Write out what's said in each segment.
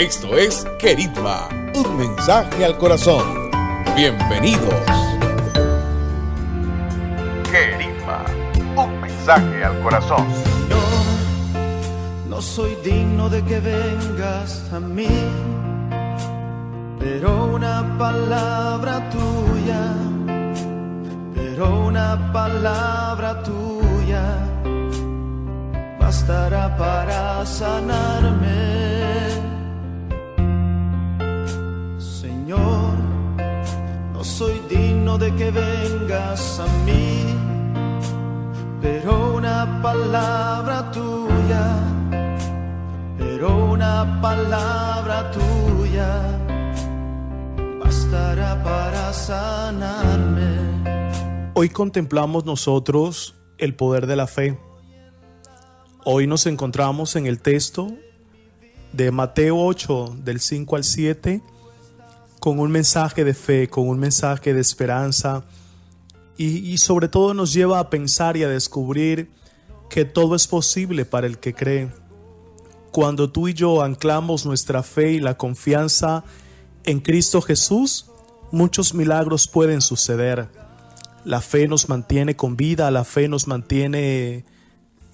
Esto es Querigma, un mensaje al corazón. Bienvenidos. Querigma, un mensaje al corazón. Señor, no soy digno de que vengas a mí, pero una palabra tuya, bastará para sanarme. Señor, no soy digno de que vengas a mí, pero una palabra tuya, bastará para sanarme. Hoy contemplamos nosotros el poder de la fe. Hoy nos encontramos en el texto de Mateo 8, del 5 al 7, con un mensaje de fe, con un mensaje de esperanza y sobre todo nos lleva a pensar y a descubrir que todo es posible para el que cree. Cuando tú y yo anclamos nuestra fe y la confianza en Cristo Jesús, muchos milagros pueden suceder. La fe nos mantiene con vida, la fe nos mantiene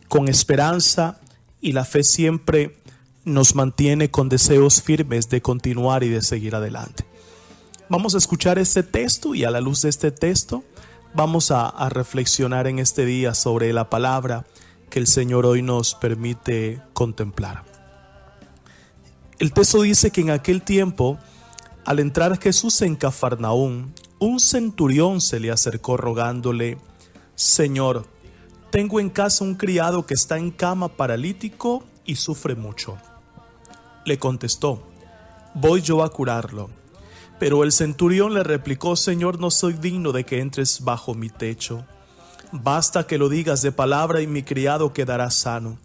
con esperanza y la fe siempre nos mantiene con deseos firmes de continuar y de seguir adelante. Vamos a escuchar este texto y a la luz de este texto vamos a reflexionar en este día sobre la palabra que el Señor hoy nos permite contemplar. El texto dice que en aquel tiempo, al entrar Jesús en Cafarnaúm, un centurión se le acercó rogándole: Señor, tengo en casa un criado que está en cama paralítico y sufre mucho. Le contestó: voy yo a curarlo. Pero el centurión le replicó: Señor, no soy digno de que entres bajo mi techo. Basta que lo digas de palabra y mi criado quedará sano.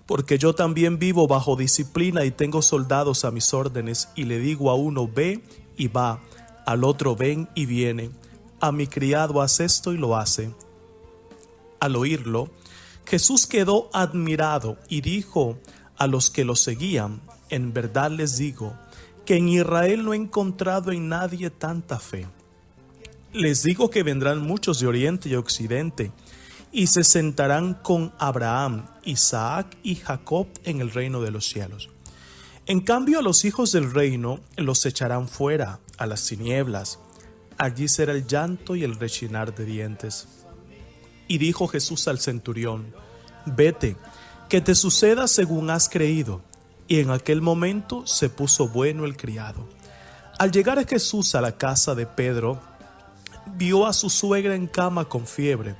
Porque yo también vivo bajo disciplina y tengo soldados a mis órdenes, y le digo a uno: ve, y va, al otro: ven, y viene. A mi criado: haz esto, y lo hace. Al oírlo, Jesús quedó admirado y dijo a los que lo seguían: en verdad les digo que en Israel no he encontrado en nadie tanta fe. Les digo que vendrán muchos de oriente y occidente y se sentarán con Abraham, Isaac y Jacob en el reino de los cielos. En cambio, a los hijos del reino los echarán fuera, a las tinieblas. Allí será el llanto y el rechinar de dientes. Y dijo Jesús al centurión: vete, que te suceda según has creído. Y en aquel momento se puso bueno el criado. Al llegar a Jesús a la casa de Pedro, vio a su suegra en cama con fiebre.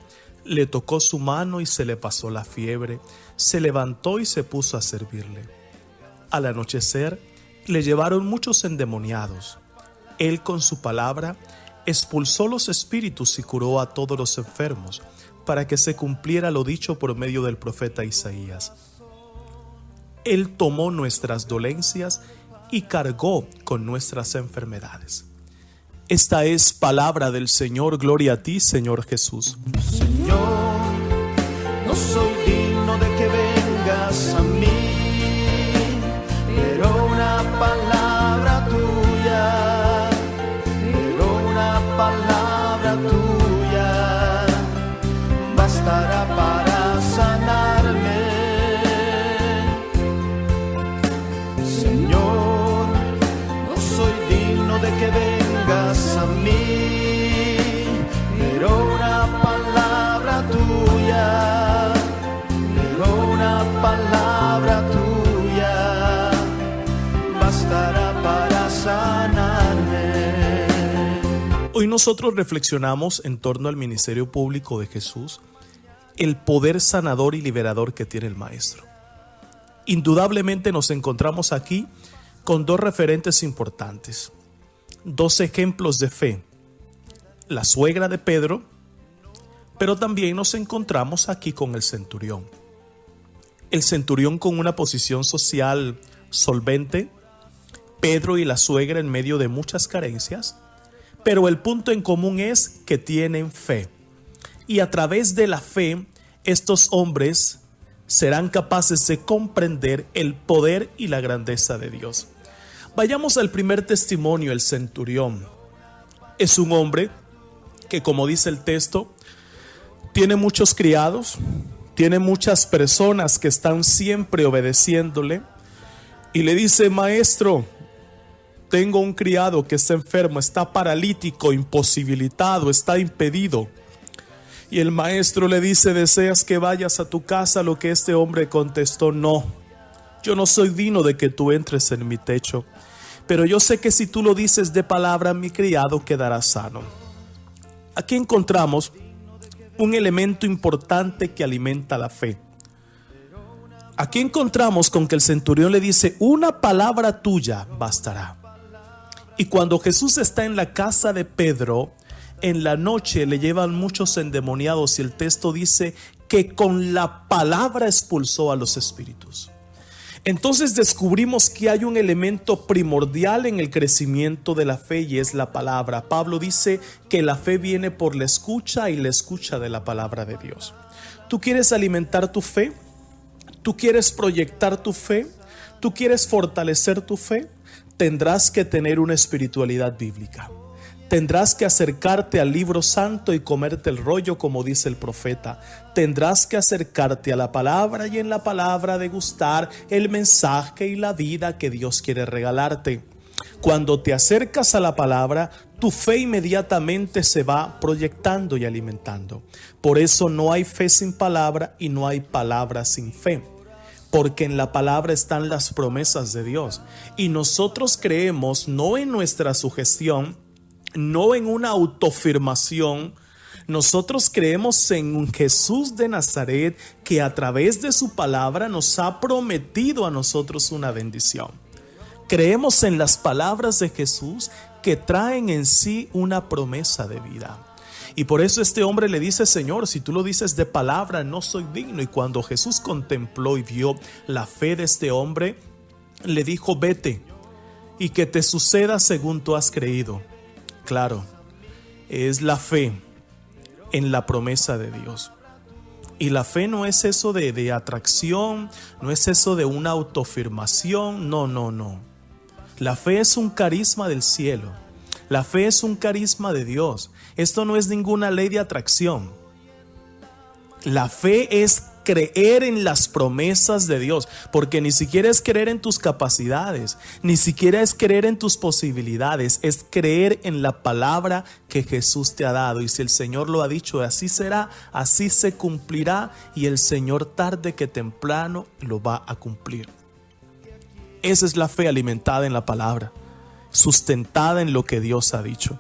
Le tocó su mano y se le pasó la fiebre. Se levantó y se puso a servirle. Al anochecer, le llevaron muchos endemoniados. Él con su palabra expulsó los espíritus y curó a todos los enfermos, para que se cumpliera lo dicho por medio del profeta Isaías. Él tomó nuestras dolencias y cargó con nuestras enfermedades. Esta es palabra del Señor. Gloria a ti, Señor Jesús. Señor, no soy digno de que vengas a mí, pero una palabra tuya, bastará para sanarme. Señor, no soy digno de que vengas a mí, pero una palabra tuya, bastará para sanarme. Hoy nosotros reflexionamos en torno al ministerio público de Jesús, el poder sanador y liberador que tiene el Maestro. Indudablemente nos encontramos aquí con dos referentes importantes, dos ejemplos de fe: la suegra de Pedro, pero también nos encontramos aquí con el centurión. El centurión con una posición social solvente, Pedro y la suegra en medio de muchas carencias, pero el punto en común es que tienen fe. Y a través de la fe, estos hombres serán capaces de comprender el poder y la grandeza de Dios. Vayamos al primer testimonio, el centurión. Es un hombre que, como dice el texto, tiene muchos criados, tiene muchas personas que están siempre obedeciéndole, y le dice: maestro, tengo un criado que está enfermo, está paralítico, imposibilitado, está impedido. Y el maestro le dice: ¿deseas que vayas a tu casa? Lo que este hombre contestó: no, yo no soy digno de que tú entres en mi techo, pero yo sé que si tú lo dices de palabra, mi criado quedará sano. Aquí encontramos un elemento importante que alimenta la fe. Aquí encontramos con que el centurión le dice: una palabra tuya bastará. Y cuando Jesús está en la casa de Pedro, en la noche le llevan muchos endemoniados, y el texto dice que con la palabra expulsó a los espíritus. Entonces descubrimos que hay un elemento primordial en el crecimiento de la fe, y es la palabra. Pablo dice que la fe viene por la escucha, y la escucha de la palabra de Dios. ¿Tú quieres alimentar tu fe? ¿Tú quieres proyectar tu fe? ¿Tú quieres fortalecer tu fe? Tendrás que tener una espiritualidad bíblica. Tendrás que acercarte al libro santo y comerte el rollo, como dice el profeta. Tendrás que acercarte a la palabra, y en la palabra degustar el mensaje y la vida que Dios quiere regalarte. Cuando te acercas a la palabra, tu fe inmediatamente se va proyectando y alimentando. Por eso no hay fe sin palabra, y no hay palabra sin fe. Porque en la palabra están las promesas de Dios. Y nosotros creemos no en nuestra sugestión, no en una autoafirmación. Nosotros creemos en un Jesús de Nazaret que a través de su palabra nos ha prometido a nosotros una bendición. Creemos en las palabras de Jesús que traen en sí una promesa de vida. Y por eso este hombre le dice: Señor, si tú lo dices de palabra, no soy digno. Y cuando Jesús contempló y vio la fe de este hombre, le dijo: vete, y que te suceda según tú has creído. Claro, es la fe en la promesa de Dios. Y la fe no es eso de atracción, no es eso de una autoafirmación, no. La fe es un carisma del cielo. La fe es un carisma de Dios. Esto no es ninguna ley de atracción. La fe es creer en las promesas de Dios, porque ni siquiera es creer en tus capacidades, ni siquiera es creer en tus posibilidades, es creer en la palabra que Jesús te ha dado. Y si el Señor lo ha dicho, así será, así se cumplirá, y el Señor tarde que temprano lo va a cumplir. Esa es la fe alimentada en la palabra, sustentada en lo que Dios ha dicho.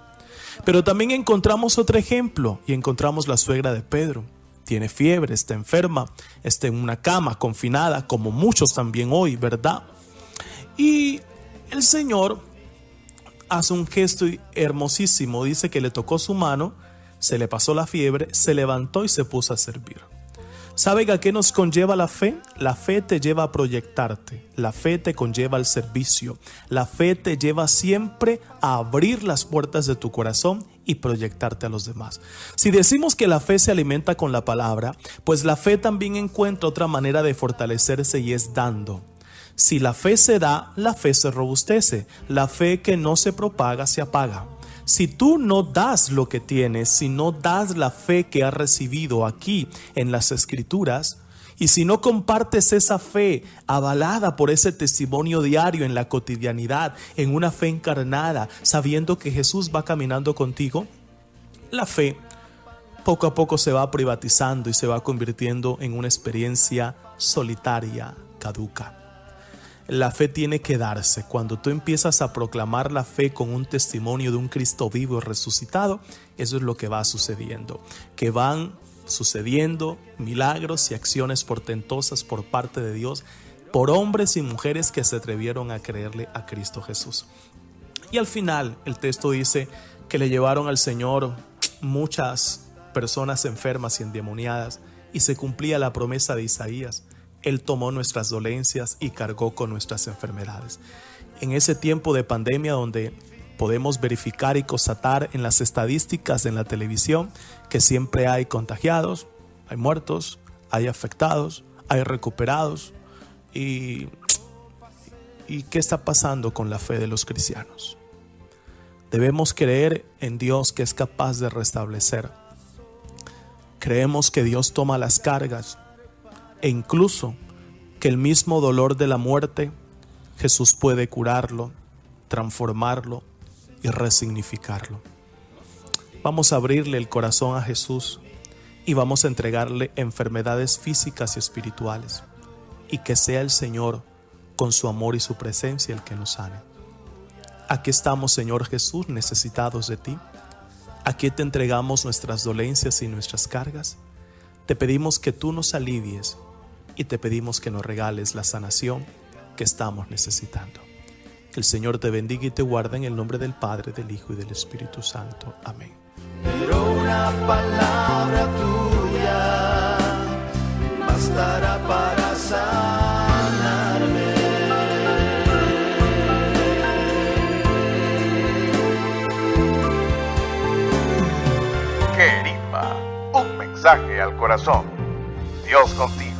Pero también encontramos otro ejemplo, y encontramos la suegra de Pedro. Tiene fiebre, está enferma, está en una cama confinada, como muchos también hoy, ¿verdad? Y el Señor hace un gesto hermosísimo. Dice que le tocó su mano, se le pasó la fiebre, se levantó y se puso a servir. ¿Saben a qué nos conlleva la fe? La fe te lleva a proyectarte, la fe te conlleva al servicio, la fe te lleva siempre a abrir las puertas de tu corazón y proyectarte a los demás. Si decimos que la fe se alimenta con la palabra, pues la fe también encuentra otra manera de fortalecerse, y es dando. Si la fe se da, la fe se robustece. La fe que no se propaga se apaga. Si tú no das lo que tienes, si no das la fe que has recibido aquí en las Escrituras, y si no compartes esa fe avalada por ese testimonio diario en la cotidianidad, en una fe encarnada, sabiendo que Jesús va caminando contigo, la fe poco a poco se va privatizando y se va convirtiendo en una experiencia solitaria, caduca. La fe tiene que darse. Cuando tú empiezas a proclamar la fe con un testimonio de un Cristo vivo y resucitado, eso es lo que va sucediendo, que van sucediendo milagros y acciones portentosas por parte de Dios, por hombres y mujeres que se atrevieron a creerle a Cristo Jesús. Y al final el texto dice que le llevaron al Señor muchas personas enfermas y endemoniadas, y se cumplía la promesa de Isaías: Él tomó nuestras dolencias y cargó con nuestras enfermedades. En ese tiempo de pandemia, donde podemos verificar y constatar en las estadísticas en la televisión que siempre hay contagiados, hay muertos, hay afectados, hay recuperados, y ¿Y qué está pasando con la fe de los cristianos? Debemos creer en Dios que es capaz de restablecer. Creemos que Dios toma las cargas e incluso que el mismo dolor de la muerte Jesús puede curarlo, transformarlo y resignificarlo. Vamos a abrirle el corazón a Jesús y vamos a entregarle enfermedades físicas y espirituales, y que sea el Señor con su amor y su presencia el que nos sane. Aquí estamos, Señor Jesús, necesitados de ti. Aquí te entregamos nuestras dolencias y nuestras cargas. Te pedimos que tú nos alivies y te pedimos que nos regales la sanación que estamos necesitando. Que el Señor te bendiga y te guarde en el nombre del Padre, del Hijo y del Espíritu Santo. Amén. Pero una palabra tuya bastará para sanarme. Querigma, un mensaje al corazón. Dios contigo.